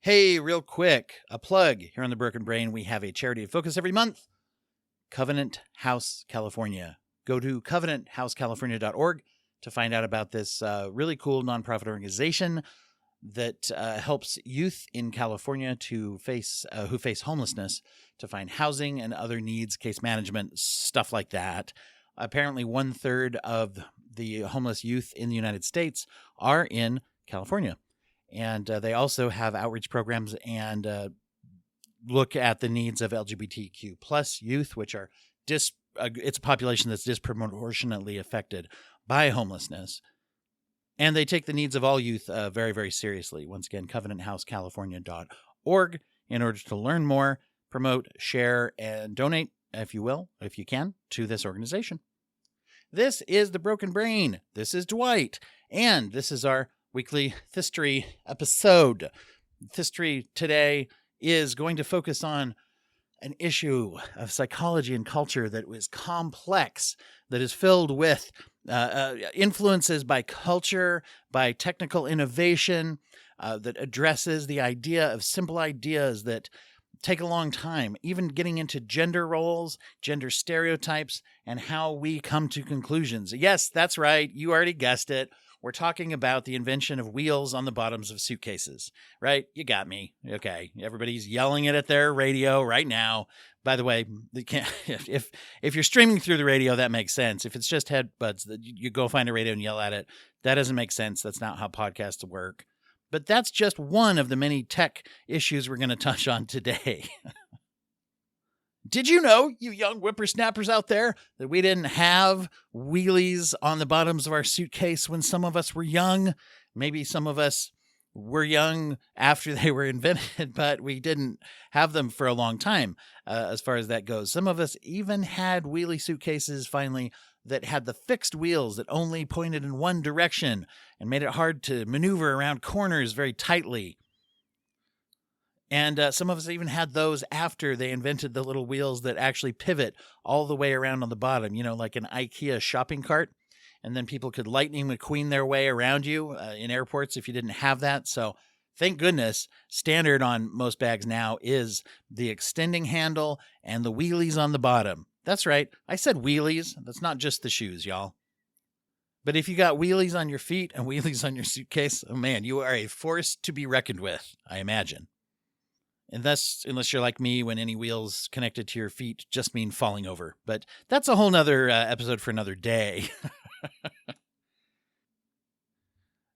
Hey, real quick, a plug. Here on The Broken Brain, we have a charity focus every month, Covenant House California. Go to covenanthousecalifornia.org to find out about this really cool nonprofit organization that helps youth in California to who face homelessness to find housing and other needs, case management, stuff like that. Apparently, 1/3 of the homeless youth in the United States are in California. And they also have outreach programs and look at the needs of LGBTQ plus youth, which are it's a population that's disproportionately affected by homelessness. And they take the needs of all youth very, very seriously. Once again, covenanthousecalifornia.org in order to learn more, promote, share, and donate, if you will, if you can, to this organization. This is The Broken Brain. This is Dwight. And this is our weekly History episode. History today is going to focus on an issue of psychology and culture that was complex, that is filled with influences by culture, by technical innovation, that addresses the idea of simple ideas that take a long time, even getting into gender roles, gender stereotypes, and how we come to conclusions. Yes, that's right. You already guessed it. We're talking about the invention of wheels on the bottoms of suitcases, right? You got me. Okay. Everybody's yelling it at their radio right now. By the way, they can't, if you're streaming through the radio, that makes sense. If it's just headbuds, you go find a radio and yell at it. That doesn't make sense. That's not how podcasts work. But that's just one of the many tech issues we're going to touch on today. Did you know, you young whippersnappers out there, that we didn't have wheelies on the bottoms of our suitcase when some of us were young? Maybe some of us were young after they were invented, but we didn't have them for a long time as far as that goes. Some of us even had wheelie suitcases finally that had the fixed wheels that only pointed in one direction and made it hard to maneuver around corners very tightly. And some of us even had those after they invented the little wheels that actually pivot all the way around on the bottom, like an IKEA shopping cart. And then people could Lightning McQueen their way around you in airports if you didn't have that. So thank goodness, standard on most bags now is the extending handle and the wheelies on the bottom. That's right. I said wheelies. That's not just the shoes, y'all. But if you got wheelies on your feet and wheelies on your suitcase, oh man, you are a force to be reckoned with, I imagine. And thus, unless you're like me, when any wheels connected to your feet just mean falling over. But that's a whole nother episode for another day.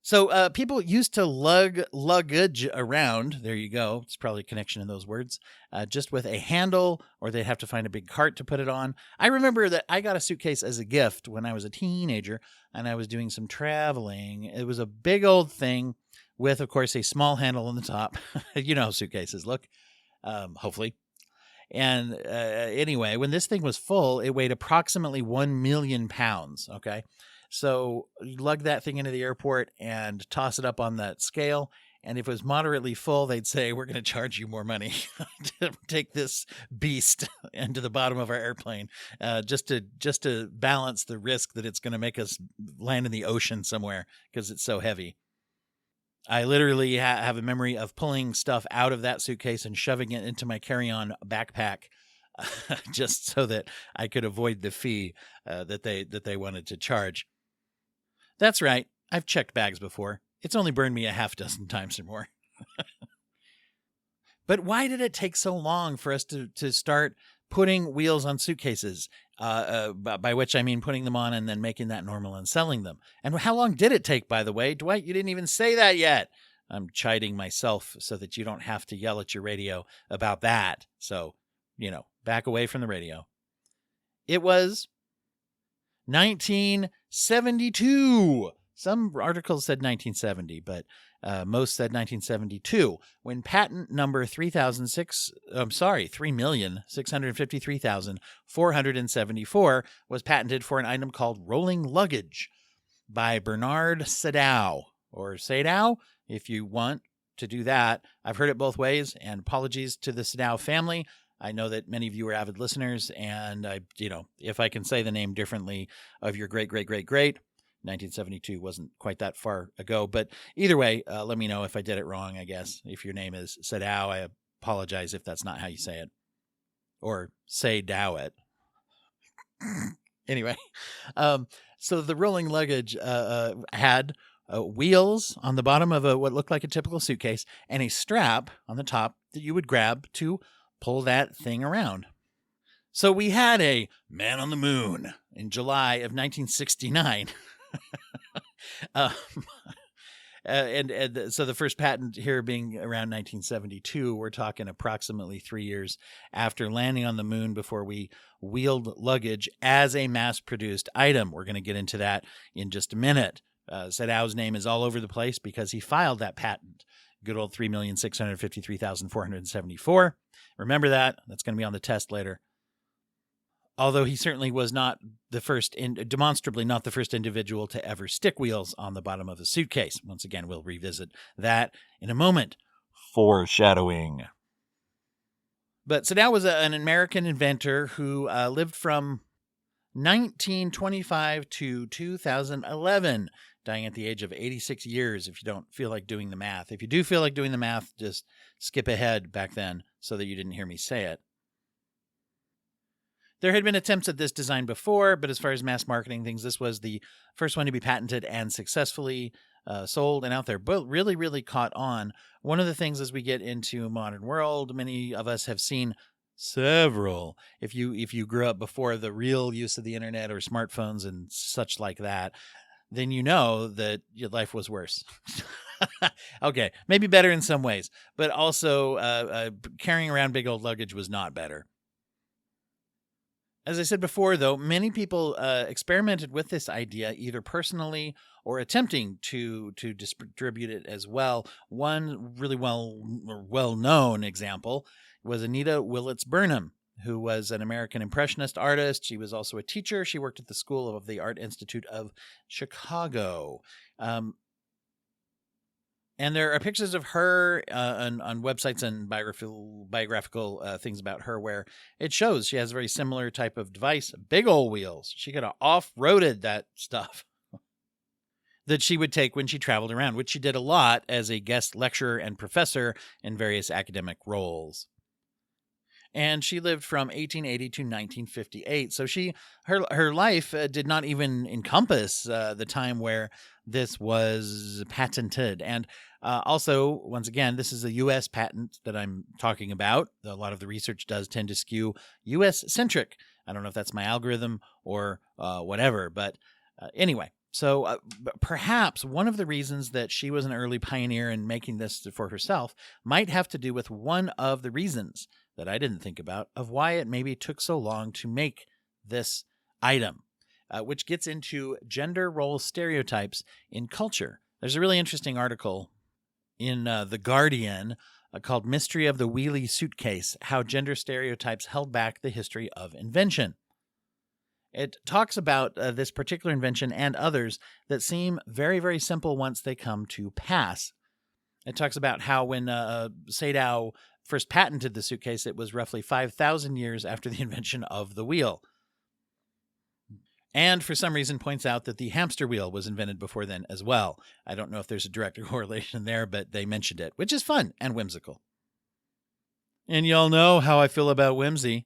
So people used to lug luggage around. There you go. It's probably a connection in those words. Just with a handle, or they'd have to find a big cart to put it on. I remember that I got a suitcase as a gift when I was a teenager and I was doing some traveling. It was a big old thing with, of course, a small handle on the top. You know how suitcases look, hopefully. And anyway, when this thing was full, it weighed approximately 1 million pounds, okay? So you lug that thing into the airport and toss it up on that scale. And if it was moderately full, they'd say, we're going to charge you more money to take this beast into the bottom of our airplane, just to balance the risk that it's going to make us land in the ocean somewhere because it's so heavy. I literally have a memory of pulling stuff out of that suitcase and shoving it into my carry-on backpack just so that I could avoid the fee that they wanted to charge. That's right. I've checked bags before. It's only burned me a half dozen times or more. But why did it take so long for us to start putting wheels on suitcases? By which I mean putting them on and then making that normal and selling them. And how long did it take, by the way? Dwight, you didn't even say that yet. I'm chiding myself so that you don't have to yell at your radio about that. So, back away from the radio. It was 1972. Some articles said 1970, but most said 1972, when patent number 3,653,474 was patented for an item called rolling luggage by Bernard Sadow, or Sadow, if you want to do that. I've heard it both ways, and apologies to the Sadow family. I know that many of you are avid listeners, and if I can say the name differently of your great, 1972 wasn't quite that far ago. But either way, let me know if I did it wrong, I guess. If your name is Sadao, I apologize if that's not how you say it. Or say Dow it. Anyway, so the rolling luggage had wheels on the bottom of what looked like a typical suitcase and a strap on the top that you would grab to pull that thing around. So we had a man on the moon in July of 1969. So the first patent here being around 1972, we're talking approximately 3 years after landing on the moon before we wheeled luggage as a mass-produced item. We're going to get into that in just a minute. Sadao's name is all over the place because he filed that patent. Good old 3,653,474. Remember that. That's going to be on the test later. Although he certainly was not the first, demonstrably not the first individual to ever stick wheels on the bottom of a suitcase. Once again, we'll revisit that in a moment. Foreshadowing. But Sadao was an American inventor who lived from 1925 to 2011, dying at the age of 86 years if you don't feel like doing the math. If you do feel like doing the math, just skip ahead back then so that you didn't hear me say it. There had been attempts at this design before, but as far as mass marketing things, this was the first one to be patented and successfully sold and out there. But really, really caught on. One of the things as we get into modern world, many of us have seen several. If you grew up before the real use of the internet or smartphones and such like that, then you know that your life was worse. Okay, maybe better in some ways, but also carrying around big old luggage was not better. As I said before, though, many people experimented with this idea either personally or attempting to distribute it as well. One really well-known example was Anita Willits Burnham, who was an American Impressionist artist. She was also a teacher. She worked at the School of the Art Institute of Chicago. And there are pictures of her on websites and biographical things about her where it shows she has a very similar type of device, big old wheels. She could have off-roaded that stuff that she would take when she traveled around, which she did a lot as a guest lecturer and professor in various academic roles. And she lived from 1880 to 1958. So her life did not even encompass the time where this was patented. And also, once again, this is a U.S. patent that I'm talking about. A lot of the research does tend to skew U.S.-centric. I don't know if that's my algorithm or whatever, but anyway. So perhaps one of the reasons that she was an early pioneer in making this for herself might have to do with one of the reasons that I didn't think about of why it maybe took so long to make this item, which gets into gender role stereotypes in culture. There's a really interesting article in The Guardian called Mystery of the Wheelie Suitcase, How Gender Stereotypes Held Back the History of Invention. It talks about this particular invention and others that seem very, very simple once they come to pass. It talks about how when Sadao first patented the suitcase, it was roughly 5,000 years after the invention of the wheel. And for some reason points out that the hamster wheel was invented before then as well. I don't know if there's a direct correlation there, but they mentioned it, which is fun and whimsical. And y'all know how I feel about whimsy.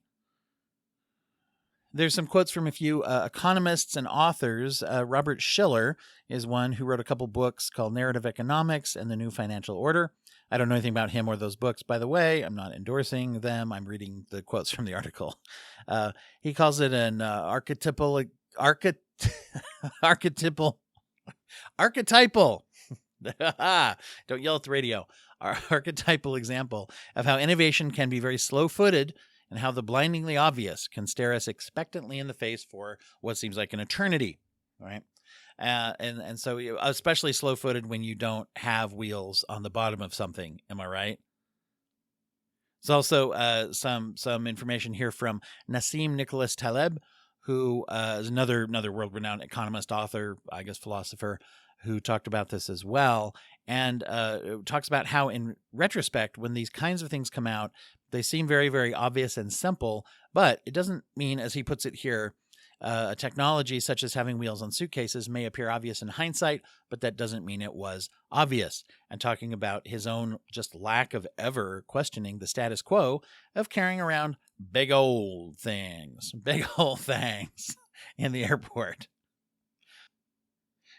There's some quotes from a few economists and authors. Robert Shiller is one who wrote a couple books called Narrative Economics and The New Financial Order. I don't know anything about him or those books, by the way. I'm not endorsing them. I'm reading the quotes from the article. He calls it an archetypal. Don't yell at the radio. Archetypal example of how innovation can be very slow-footed and how the blindingly obvious can stare us expectantly in the face for what seems like an eternity, right? And so especially slow-footed when you don't have wheels on the bottom of something. Am I right? There's also some information here from Nassim Nicholas Taleb, who is another world-renowned economist, author, I guess philosopher, who talked about this as well, and talks about how in retrospect, when these kinds of things come out, they seem very, very obvious and simple, but it doesn't mean, as he puts it here, A technology such as having wheels on suitcases may appear obvious in hindsight, but that doesn't mean it was obvious. And talking about his own just lack of ever questioning the status quo of carrying around big old things in the airport.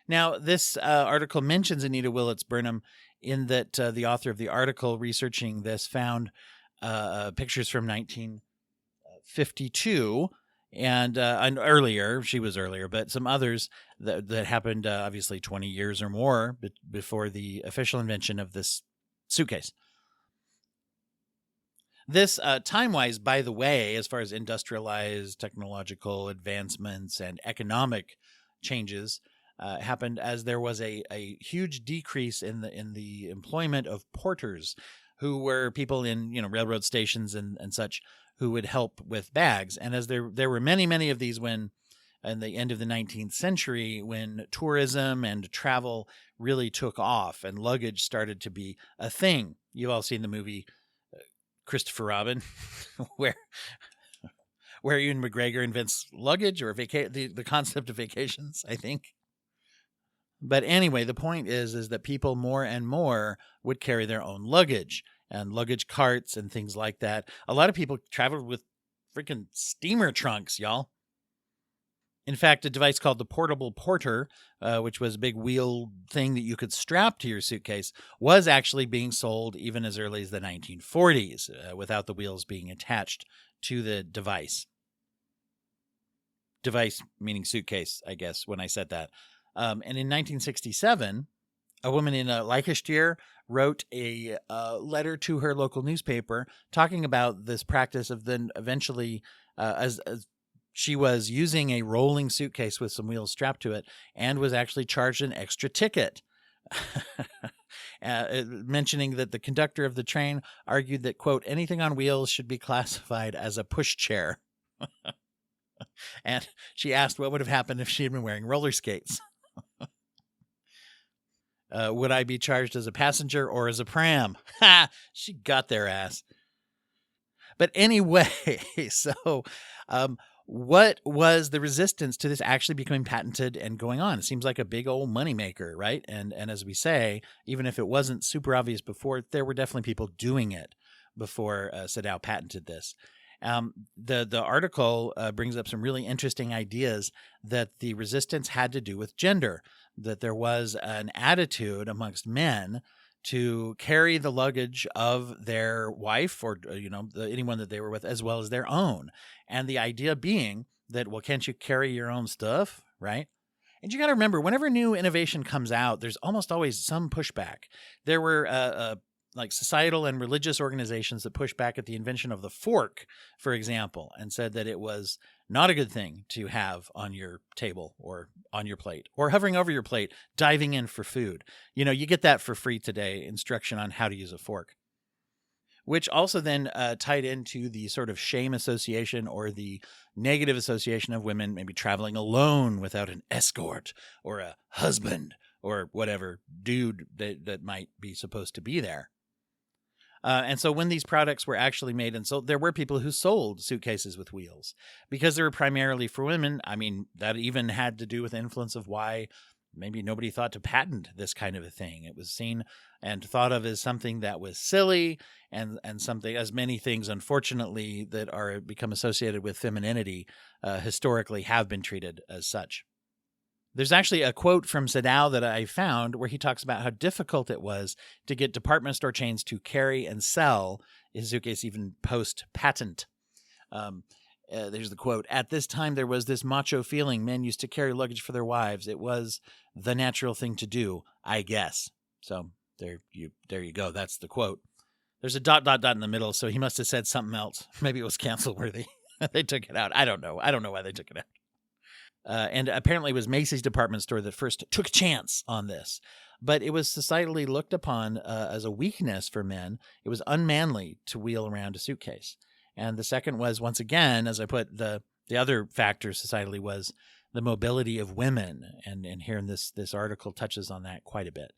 Now, this article mentions Anita Willits Burnham in that the author of the article researching this found pictures from 1952 and earlier. She was earlier, but some others that happened obviously 20 years or more before the official invention of this suitcase. This time-wise, by the way, as far as industrialized technological advancements and economic changes, happened as there was a huge decrease in the employment of porters, who were people in railroad stations and such, who would help with bags. And as there were many of these when in the end of the 19th century, when tourism and travel really took off and luggage started to be a thing. You've all seen the movie Christopher Robin, where Ewan McGregor invents luggage or the concept of vacations, I think. But anyway, the point is that people more and more would carry their own luggage and luggage carts and things like that. A lot of people traveled with freaking steamer trunks, y'all. In fact, a device called the portable porter, which was a big wheel thing that you could strap to your suitcase, was actually being sold even as early as the 1940s, without the wheels being attached to the device. Device meaning suitcase, I guess, when I said that. And in 1967, a woman in Leicester wrote a letter to her local newspaper talking about this practice of then eventually, as she was using a rolling suitcase with some wheels strapped to it and was actually charged an extra ticket. Mentioning that the conductor of the train argued that, quote, anything on wheels should be classified as a pushchair. And she asked what would have happened if she had been wearing roller skates. Would I be charged as a passenger or as a pram? Ha! She got their ass. But anyway, so what was the resistance to this actually becoming patented and going on? It seems like a big old moneymaker, right? And as we say, even if it wasn't super obvious before, there were definitely people doing it before Sadow patented this. The article brings up some really interesting ideas that the resistance had to do with gender, that there was an attitude amongst men to carry the luggage of their wife or, anyone that they were with, as well as their own. And the idea being that, well, can't you carry your own stuff, right? And you got to remember, whenever new innovation comes out, there's almost always some pushback. There were like societal and religious organizations that pushed back at the invention of the fork, for example, and said that it was not a good thing to have on your table or on your plate or hovering over your plate, diving in for food. You get that for free today, instruction on how to use a fork, which also then tied into the sort of shame association or the negative association of women maybe traveling alone without an escort or a husband or whatever dude that might be supposed to be there. And so when these products were actually made and sold, there were people who sold suitcases with wheels because they were primarily for women. I mean, that even had to do with the influence of why maybe nobody thought to patent this kind of a thing. It was seen and thought of as something that was silly and something, as many things, unfortunately, that are become associated with femininity historically have been treated as such. There's actually a quote from Sadow that I found where he talks about how difficult it was to get department store chains to carry and sell his suitcase even post-patent. There's the quote. At this time, there was this macho feeling men used to carry luggage for their wives. It was the natural thing to do, I guess. So there you go. That's the quote. There's a ... in the middle, so he must have said something else. Maybe it was cancel worthy. They took it out. I don't know why they took it out. And apparently it was Macy's department store that first took a chance on this. But it was societally looked upon as a weakness for men. It was unmanly to wheel around a suitcase. And the second was, once again, as I put, the other factor societally was the mobility of women. And here in this article touches on that quite a bit.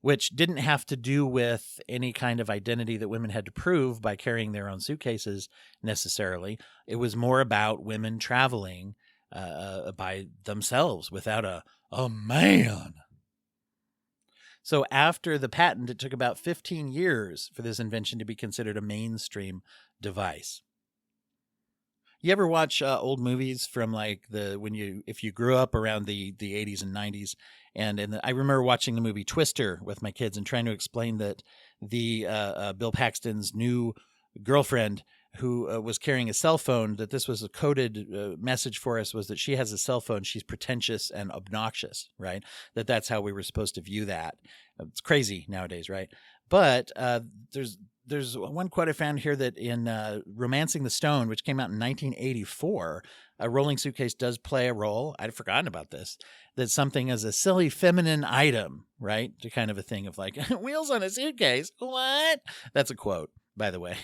which didn't have to do with any kind of identity that women had to prove by carrying their own suitcases necessarily. It was more about women traveling by themselves without a man. So after the patent, it took about 15 years for this invention to be considered a mainstream device. You ever watch old movies from like if you grew up around the 80s and 90s, and I remember watching the movie Twister with my kids and trying to explain that the Bill Paxton's new girlfriend who was carrying a cell phone, that this was a coded message for us, was that she has a cell phone. She's pretentious and obnoxious, right? That's how we were supposed to view that. It's crazy nowadays, right? But there's one quote I found here that in Romancing the Stone, which came out in 1984, a rolling suitcase does play a role. I'd forgotten about this. That something as a silly feminine item, right? The kind of a thing of like, wheels on a suitcase. What? That's a quote, by the way.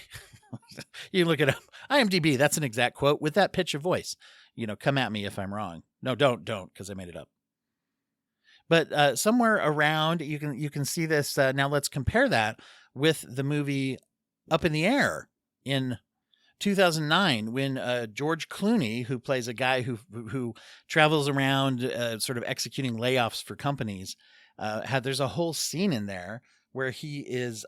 You can look it up. IMDb, that's an exact quote with that pitch of voice. Come at me if I'm wrong. No, don't, because I made it up. But somewhere around, you can see this. Now let's compare that with the movie Up in the Air in 2009, when George Clooney, who plays a guy who travels around sort of executing layoffs for companies, there's a whole scene in there where he is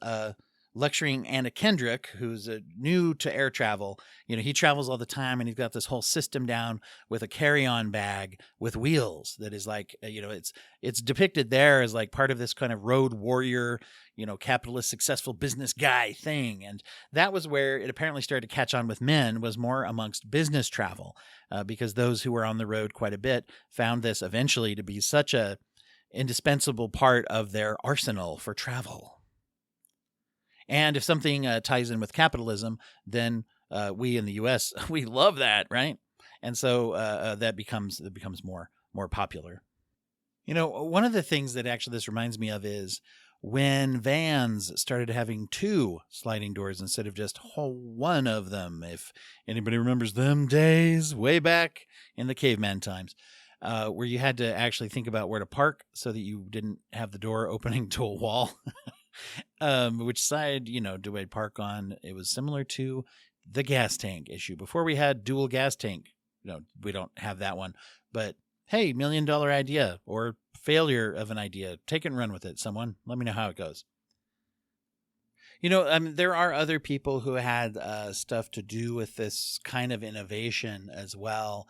lecturing Anna Kendrick, who's new to air travel. He travels all the time, and he's got this whole system down with a carry-on bag with wheels that is like, it's depicted there as like part of this kind of road warrior, capitalist, successful business guy thing. And that was where it apparently started to catch on with men, was more amongst business travel, because those who were on the road quite a bit found this eventually to be such a indispensable part of their arsenal for travel. And if something ties in with capitalism, then we in the U.S., we love that, right? And so that becomes more popular. One of the things that actually this reminds me of is when vans started having 2 sliding doors instead of just one of them. If anybody remembers them days way back in the caveman times, where you had to actually think about where to park so that you didn't have the door opening to a wall. Which side, do I park on? It was similar to the gas tank issue. Before we had dual gas tank, we don't have that one. But hey, $1 million idea or failure of an idea. Take it and run with it, someone. Let me know how it goes. There are other people who had stuff to do with this kind of innovation as well.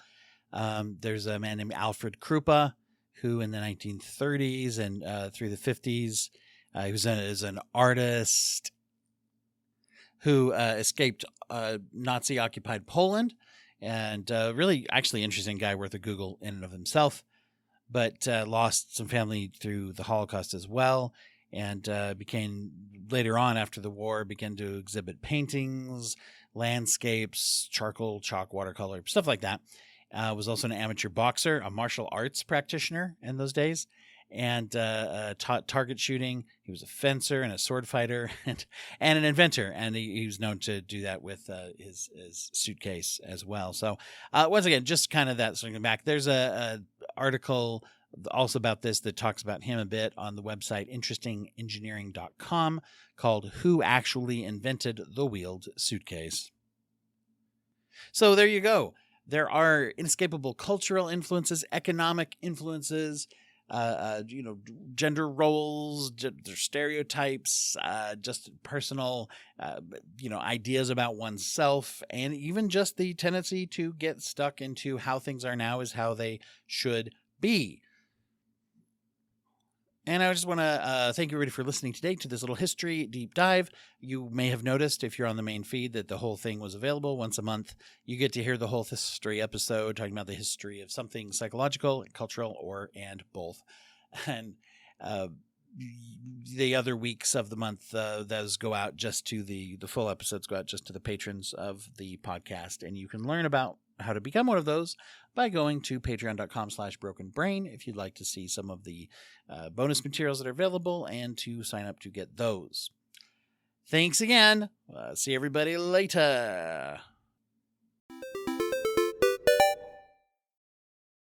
There's a man named Alfred Krupa, who in the 1930s and through the 50s, he was an artist who escaped Nazi-occupied Poland, and really actually interesting guy, worth a Google in and of himself, but lost some family through the Holocaust as well, and became, later on after the war, began to exhibit paintings, landscapes, charcoal, chalk, watercolor, stuff like that. Was also an amateur boxer, a martial arts practitioner in those days, and taught target shooting. He was a fencer and a sword fighter and an inventor. And he was known to do that with his suitcase as well. So once again, just kind of that circling back. There's a article also about this that talks about him a bit on the website interestingengineering.com called Who Actually Invented the Wheeled Suitcase. So there you go. There are inescapable cultural influences, economic influences, gender roles, stereotypes, just personal, ideas about oneself, and even just the tendency to get stuck into how things are now is how they should be. And I just want to thank everybody for listening today to this little history deep dive. You may have noticed, if you're on the main feed, that the whole thing was available once a month. You get to hear the whole history episode talking about the history of something psychological, cultural, and both. And the other weeks of the month, those go out just to the full episodes go out just to the patrons of the podcast. And you can learn about how to become one of those by going to patreon.com/brokenbrain if you'd like to see some of the bonus materials that are available and to sign up to get those. Thanks again. See everybody later.